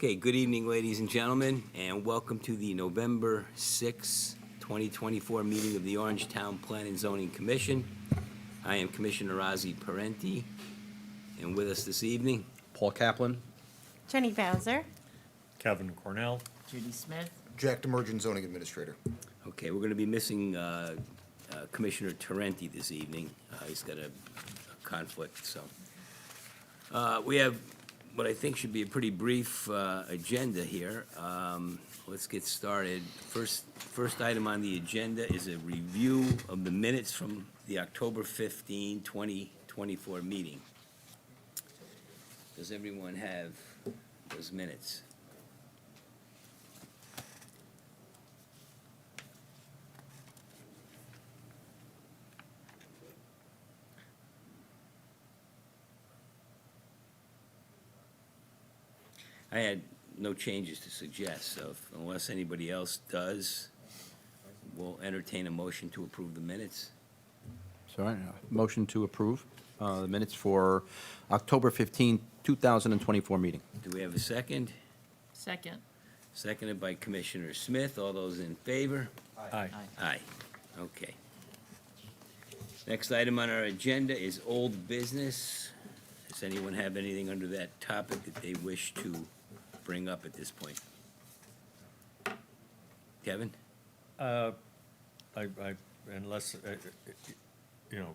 Okay, good evening, ladies and gentlemen, and welcome to the November 6, 2024 meeting of the Orangetown Plan and Zoning Commission. I am Commissioner Ozzie Parenti, and with us this evening, Paul Kaplan. Jenny Bowser. Kevin Cornell. Judy Smith. Jack Demerjen, zoning administrator. okay, we're going to be missing Commissioner Tarenti this evening. He's got a conflict, so. We have what I think should be a pretty brief agenda here. Let's get started. First item on the agenda is a review of the minutes from the October 15, 2024 meeting. Does everyone have those minutes? I had no changes to suggest, so unless anybody else does, we'll entertain a motion to approve the minutes. Sorry, motion to approve the minutes for October 15, 2024 meeting. Do we have a second? Second. Seconded by Commissioner Smith. All those in favor? Aye. Aye. Okay. Next item on our agenda is old business. Does anyone have anything under that topic that they wish to bring up at this point? Kevin? Unless,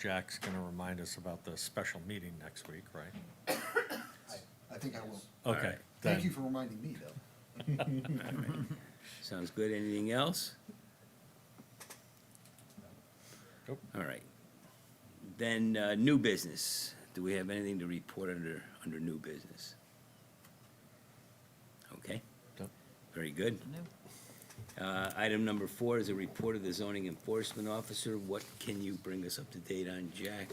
Jack's gonna remind us about the special meeting next week, right? I think I will. Okay. Thank then- you for reminding me, though. Sounds good. Anything else? Nope. All right. Then, new business. Do we have anything to report under new business? Okay, Nope. very good. Item number 4 is a report of the zoning enforcement officer. What can you bring us up to date on, Jack?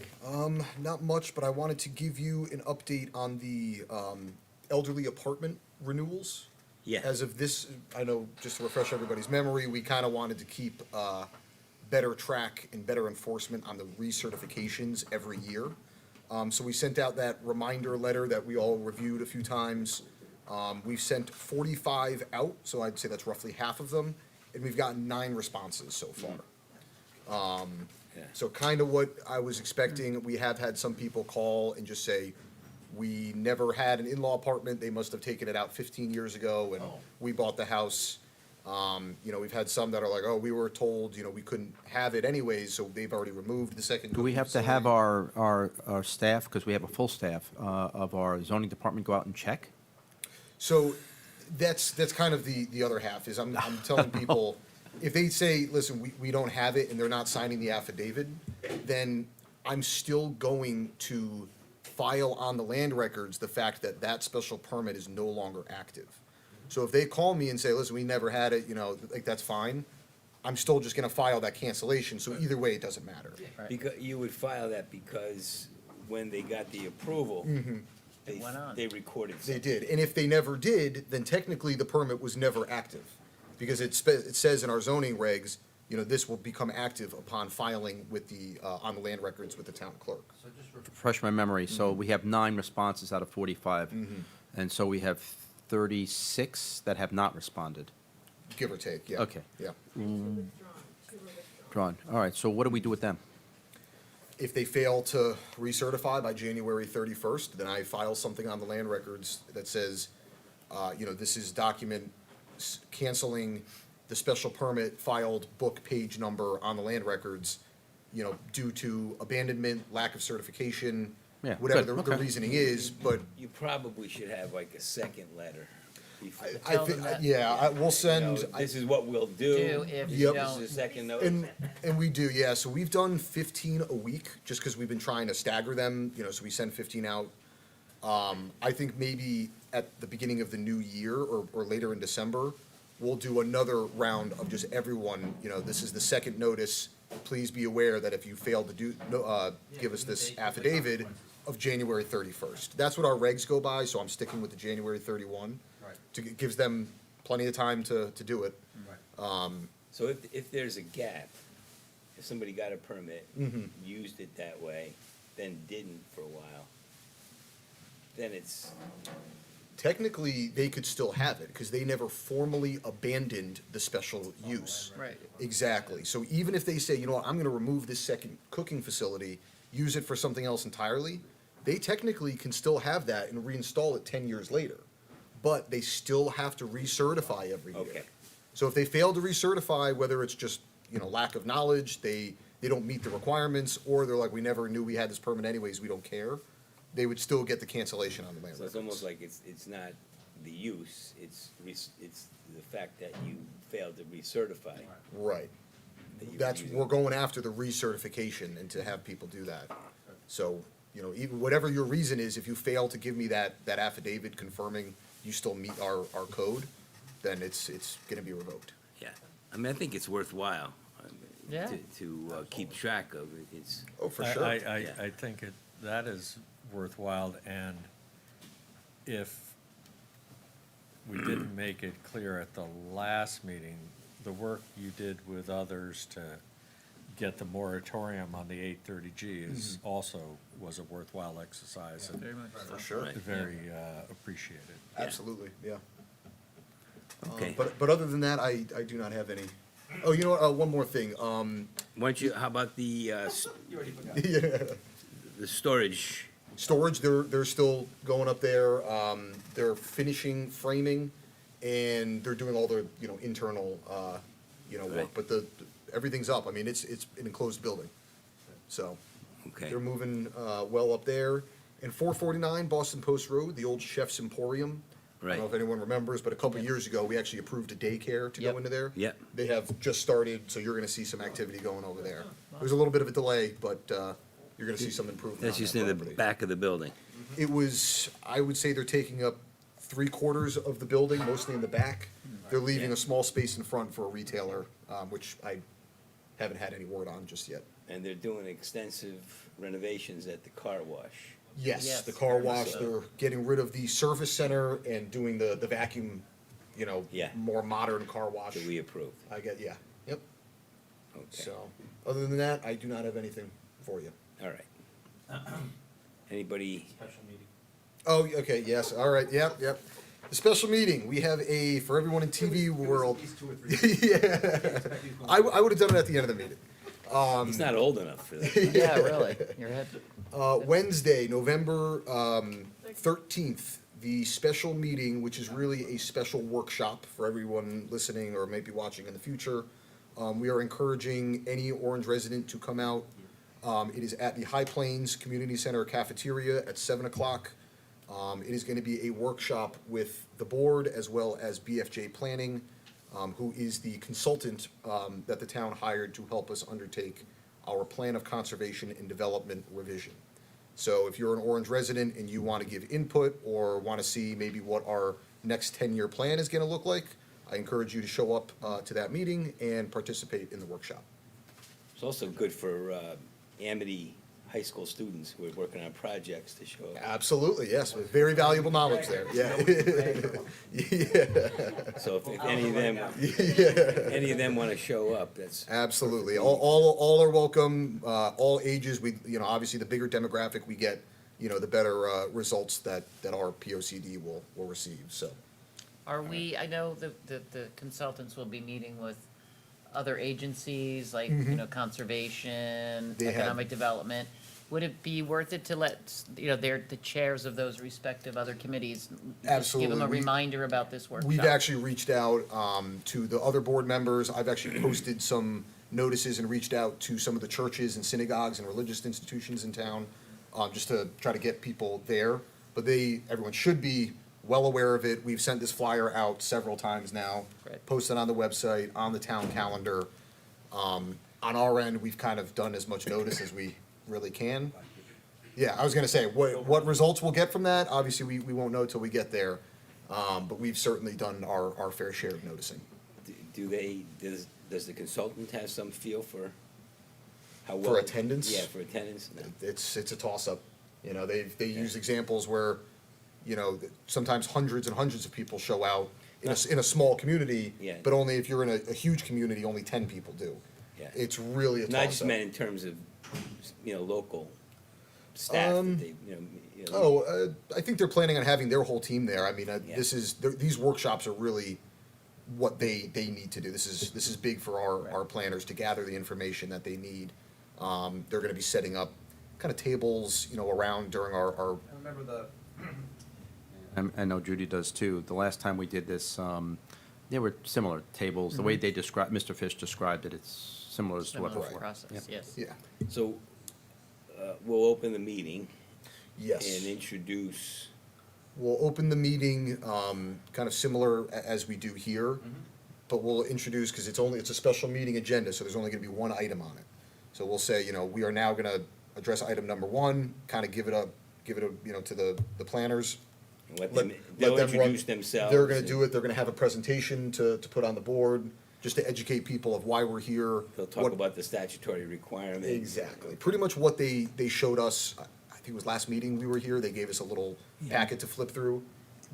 Not much, but I wanted to give you an update on the elderly apartment renewals. Yeah, As of this, I know, just to refresh everybody's memory, we kind of wanted to keep better track and better enforcement on the recertifications every year. So we sent out that reminder letter that we all reviewed a few times. We've sent 45 out, so I'd say that's roughly half of them, and we've gotten 9 responses so far. yeah. So kind of what I was expecting. We have had some people call and just say, we never had an in-law apartment, they must have taken it out 15 years ago, and we bought the house. We've had some that are like, oh, we were told, we couldn't have it anyways, so they've already removed the second. Do we have to have our staff, because we have a full staff of our zoning department, go out and check? So that's kind of the other half, is I'm telling people, if they say, listen, we don't have it, and they're not signing the affidavit, then I'm still going to file on the land records the fact that that special permit is no longer active. So if they call me and say, listen, we never had it, that's fine, I'm still just gonna file that cancellation, so either way, it doesn't matter. Because you would file that because when they got the approval, It went on. they recorded They something. did, and if they never did, then technically the permit was never active. Because it says in our zoning regs, this will become active upon filing with on the land records with the town clerk. Refresh my memory, so we have 9 responses out of 45, and so we have 36 that have not responded. Give or take, yeah. Okay. Yeah. Drawn, all right, so what do we do with them? If they fail to recertify by January 31st, then I file something on the land records that says, this is document canceling the special permit filed book page number on the land records, due to abandonment, lack of certification, Yeah, whatever good, the okay. reasoning is, but You probably should have like a second letter. before- I Tell think, them that- we'll You know, send. This is what we'll Do do. if you This don't. is the second notice. And we do, yeah, so we've done 15 a week, just because we've been trying to stagger them, so we send 15 out. I think maybe at the beginning of the new year, or later in December, we'll do another round of just everyone, this is the second notice. Please be aware that if you fail to give us this affidavit of January 31st. That's what our regs go by, so I'm sticking with the January 31. Gives them plenty of time to do it. So if there's a gap, if somebody got a permit, used it that way, then didn't for a while, then it's technically, they could still have it, because they never formally abandoned the special use. Right. Exactly. So even if they say, you know what, I'm gonna remove this second cooking facility, use it for something else entirely, they technically can still have that and reinstall it 10 years later. But they still have to recertify every year. Okay. So if they fail to recertify, whether it's just, you know, lack of knowledge, they don't meet the requirements, or they're like, we never knew we had this permit anyways, we don't care, they would still get the cancellation on the land So it's records. almost like it's not the use, it's the fact that you failed to recertify. Right. that you're That's, using. we're going after the recertification and to have people do that. So, you know, even, whatever your reason is, if you fail to give me that affidavit confirming you still meet our code, then it's gonna be revoked. Yeah, I mean, I think it's worthwhile. Yeah. To keep track of it, it's, Oh, for I- sure. I think that is worthwhile, and if we didn't make it clear at the last meeting, the work you did with others to get the moratorium on the 830G is also was a worthwhile exercise and Very much so. For sure. Right. very appreciated. Absolutely, yeah. okay. But other than that, I do not have any. Oh, you know what, one more thing, Why don't you, how about the storage? storage, they're still going up there, they're finishing framing, and they're doing all their, you know, internal, work, Right. but everything's up, I mean, it's an enclosed building, so. Okay, They're moving, well up there. And 449 Boston Post Road, the old Chef's Emporium. I right, don't know if anyone remembers, but a couple years ago, we actually approved a daycare to go Yep. into there. Yep. They have just started, so you're gonna see some activity going over there. There's a little bit of a delay, but, you're gonna see some improvement that's on just that near the property. back of the building. It was, I would say they're taking up 3/4 of the building, mostly in the back. They're leaving Yeah. a small space in front for a retailer, which I haven't had any word on just yet. And they're doing extensive renovations at the car wash. Yes, Yes, the car very wash, so. they're getting rid of the service center and doing the vacuum, you know, Yeah. more modern car wash. That we approved. Yeah, yep. Okay, So, other than that, I do not have anything for you. all right. Anybody, Oh, okay, yes, all right, yep. The special meeting, we have for everyone in TV world. Yeah, I would have done it at the end of the meeting. he's not old enough for that. Yeah, really. Your head. Wednesday, November 13th, the special meeting, which is really a special workshop for everyone listening or maybe watching in the future. We are encouraging any Orange resident to come out. It is at the High Plains Community Center cafeteria at 7 o'clock. It is going to be a workshop with the board as well as BFJ Planning, who is the consultant that the town hired to help us undertake our plan of conservation and development revision. So if you're an Orange resident and you want to give input or want to see maybe what our next 10-year plan is going to look like, I encourage you to show up to that meeting and participate in the workshop. It's also good for Amity High School students who are working on projects to show up. Absolutely, yes, with very valuable knowledge there, yeah. So if any of them want to show up, that's, Absolutely. All are welcome, all ages. We, you know, obviously the bigger demographic we get, you know, the better results that our POCD will receive, so. Are we, I know the consultants will be meeting with other agencies, like, you know, conservation, They have- economic development. Would it be worth it to let, you know, the chairs of those respective other committees? Just give them Absolutely. a reminder about this workshop? We've actually reached out to the other board members. I've actually posted some notices and reached out to some of the churches and synagogues and religious institutions in town, just to try to get people there. But everyone should be well aware of it. We've sent this flyer out several times now. Great. Posted on the website, on the town calendar. On our end, we've kind of done as much notice as we really can. Yeah, I was gonna say, what results we'll get from that, obviously, we won't know till we get there. But we've certainly done our fair share of noticing. does the consultant have some feel for how well? For attendance? Yeah, for attendance, no. It's a toss-up. You know, they use examples where, you know, sometimes hundreds and hundreds of people show out in a small community. Yeah. But only if you're in a huge community, only 10 people do. Yeah. It's really a No, I just toss-up. meant in terms of, you know, local staff that Um, they, you know. Oh, I think they're planning on having their whole team there. I mean, Yeah. these workshops are really what they need to do. This is big for our planners to gather the information that they need. They're gonna be setting up kind of tables, around during our I remember I know Judy does too. The last time we did this, there were similar tables. The way they described, Mr. Fish described it, it's similar to what Similar before. process, yes. yeah, So, we'll open the meeting yes. and introduce, We'll open the meeting, kind of similar as we do here, but we'll introduce, because it's a special meeting agenda, so there's only gonna be one item on it. So we'll say, we are now gonna address item number one, kind of give it a, to the planners. let Let- them, let they'll them run- introduce themselves. They're gonna and do it, they're gonna have a presentation to put on the board, just to educate people of why we're here. They'll talk what- about the statutory requirements. Exactly, pretty much what they showed us, I think it was last meeting we were here, they gave us a little packet to flip through.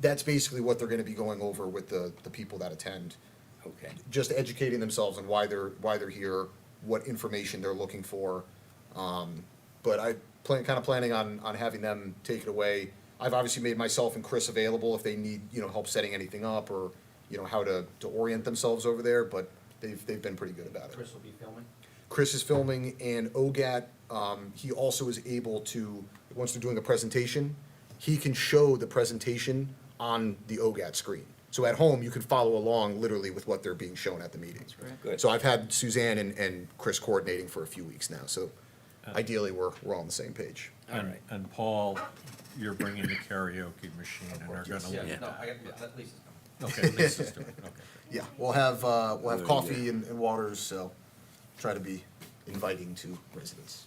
That's basically what they're gonna be going over with the people that attend, Okay, just educating themselves on why they're here, what information they're looking for. But I planning on having them take it away. I've obviously made myself and Chris available if they need, help setting anything up or, how to orient themselves over there, but they've been pretty good about it. Chris will be filming? Chris is filming, and OGAT, he also is able to, once they're doing a presentation, he can show the presentation on the OGAT screen. So at home, you can follow along literally with what they're being shown at the meeting. good. So I've had Suzanne and Chris coordinating for a few weeks now, so ideally, we're all on the same page. All And- right. And Paul, you're bringing the karaoke machine and are gonna Yeah, lead no, that. I got, that Lisa's coming. Okay, Lisa's doing it, okay. Yeah, we'll have Very coffee and waters, so try to be inviting to residents.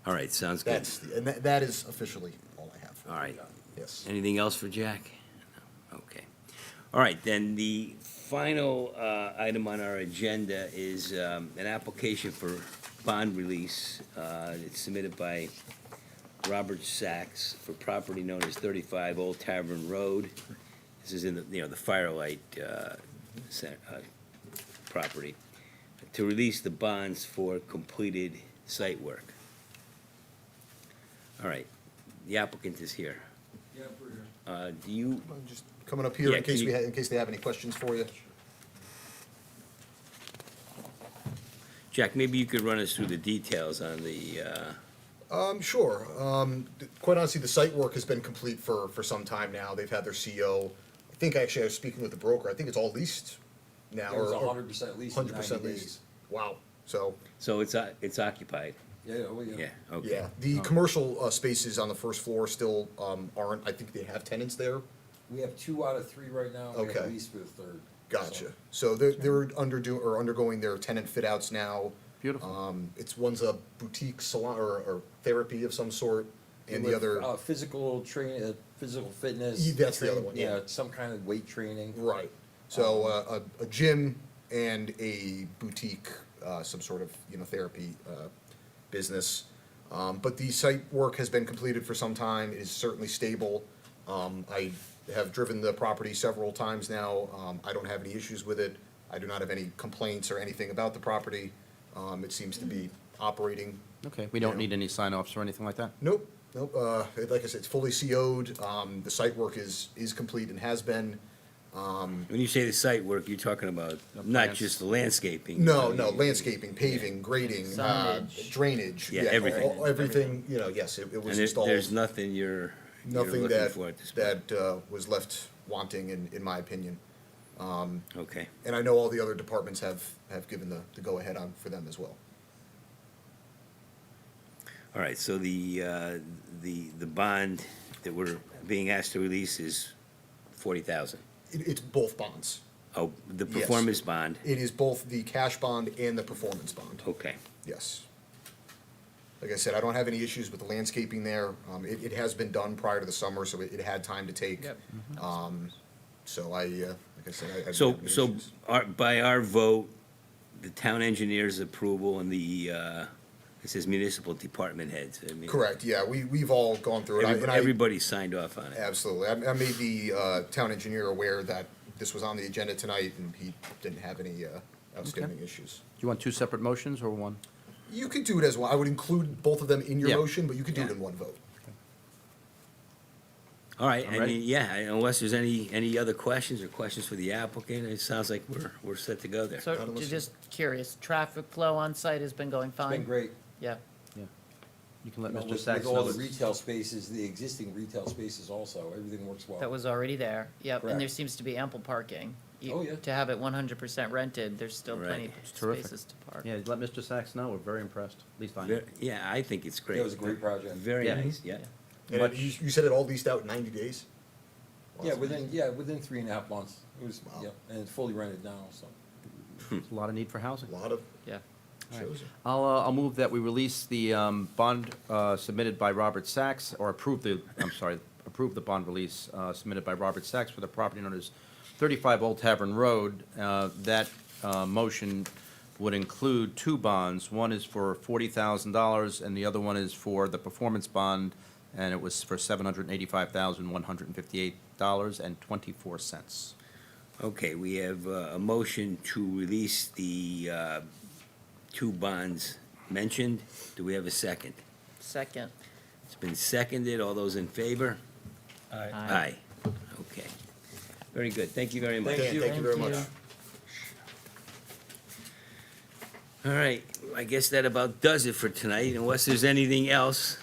All right, sounds good. And that is officially all I have. for you. All right. Yes. Anything else for Jack? No. Okay. All right, then the final item on our agenda is an application for bond release. It's submitted by Robert Sachs for property known as 35 Old Tavern Road. This is in the Firelight property. To release the bonds for completed site work. All right, the applicant is here. Yeah, we're here. Do you, Just coming up here Yeah, in case can you- in case they have any questions for you. Jack, maybe you could run us through the details on the, Sure. Quite honestly, the site work has been complete for some time now. They've had their CO. I think actually I was speaking with the broker. I think it's all leased now. It was or 100% leased in 100% 90 leased. days. Wow. So, so it's occupied? Yeah, oh, yeah. Yeah, okay. yeah, the commercial spaces on the first floor still aren't, I think they have tenants there. We have 2 out of 3 right now. We Okay. have lease for the third. Gotcha. So they're undergoing their tenant fit outs now. Beautiful. One's a boutique salon or therapy of some sort, and the other, Physical fitness. That's the other one, yeah. Some kind of weight training. right. So a gym and a boutique, some sort of, therapy business. But the site work has been completed for some time. It is certainly stable. I have driven the property several times now. I don't have any issues with it. I do not have any complaints or anything about the property. It seems to be operating. Okay, we don't need any sign-offs or anything like that? Nope, nope. Like I said, it's fully CO'd. The site work is complete and has been. When you say the site work, you're talking about The not plants. just the landscaping? No, I no, mean, landscaping, paving, grading, Signage. drainage. Yeah, everything. Everything, yes, it was And installed. there's nothing you're Nothing looking that, for at this point? was left wanting, in my opinion. Okay, And I know all the other departments have given the go-ahead on, for them as well. all right, so the bond that we're being asked to release is 40,000? It's both bonds. Oh, the Yes. performance bond, It is both the cash bond and the performance bond, okay. yes. Like I said, I don't have any issues with the landscaping there. It has been done prior to the summer, so it had time to take. Yep. So like I said, I don't So, have any so issues. by our vote, the town engineer's approval and it says municipal department heads. I mean, Correct, yeah, we've all gone through it. Everybody signed off on it. Absolutely. I made the town engineer aware that this was on the agenda tonight, and he didn't have any outstanding issues. Do you want two separate motions or one? You could do it as one. I would include both of them in your Yeah. motion, but you could do it Yeah. in one vote. All right, I'm I ready. mean, yeah, unless there's any other questions or questions for the applicant, it sounds like we're set to go there. So, Not unless you- just curious, traffic flow on site has been going It's fine? been great. Yeah, You can let You know, Mr. With Sachs all know. the it's- retail spaces, the existing retail spaces also, everything works well. that was already there, yep, and there Correct. seems to be ample parking. Oh, yeah. To have it 100% rented, there's still plenty Right. of It's terrific. spaces to park. Yeah, let Mr. Sachs know, we're very impressed, at least I am. Yeah, I think it's great. It was a great project. Very Yeah. nice, yeah. And Much- you said it all leased out in 90 days? Yeah, within 3.5 months. It was, Wow. yeah, and it's fully rented now, so. There's a lot of need for housing. A lot of, Yeah, shows you. I'll move that we release the bond submitted by Robert Sachs, or approve the bond release submitted by Robert Sachs for the property known as 35 Old Tavern Road. That motion would include two bonds. One is for $40,000, and the other one is for the performance bond, and it was for $785,158.24. Okay, we have a motion to release the two bonds mentioned. Do we have a second? second. It's been seconded. All those in favor? Aye. Aye. Okay. Very good. Thank you very much. Dan, thank you very Thank much. you. All right, I guess that about does it for tonight, unless there's anything else.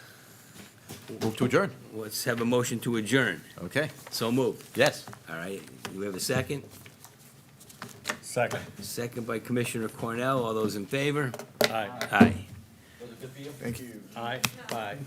Move to adjourn. Let's have a motion to adjourn. Okay, So moved. yes. All right, do we have a second? Second. Second by Commissioner Cornell. All those in favor? Aye. Aye. Thank you. Aye. Aye.